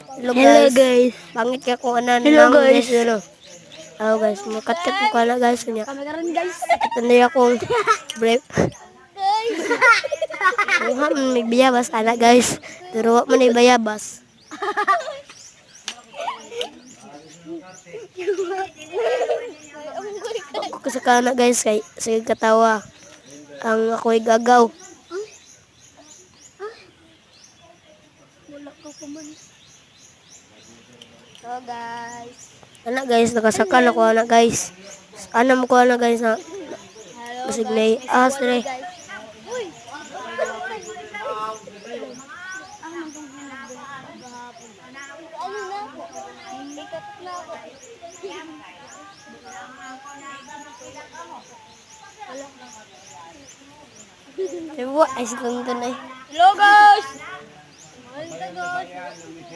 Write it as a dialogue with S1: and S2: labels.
S1: Hello
S2: Hello
S1: guys.
S2: guys.
S1: Pangit ka kung ano
S2: Hello
S1: nang
S2: guys.
S1: guys ano. Oh guys, makat-kat mo ka na guys niya.
S2: Kami karon guys.
S1: Tanay akong brave. Kung ham may bayabas ana guys. Pero wa man ay bayabas. Ako sa kana guys kay sige katawa. Ang ako'y gagaw.
S2: Wala ka man.
S1: So guys. Ana guys, nakasaka na ko ana guys. Ana mo ko ana guys na
S2: Hello
S1: basig
S2: guys.
S1: na
S2: May
S1: asre.
S2: siwala guys. Uy. Ano na ako? Ikat na ako.
S1: Diba? Ay silang tunay.
S2: Hello guys. Hello guys.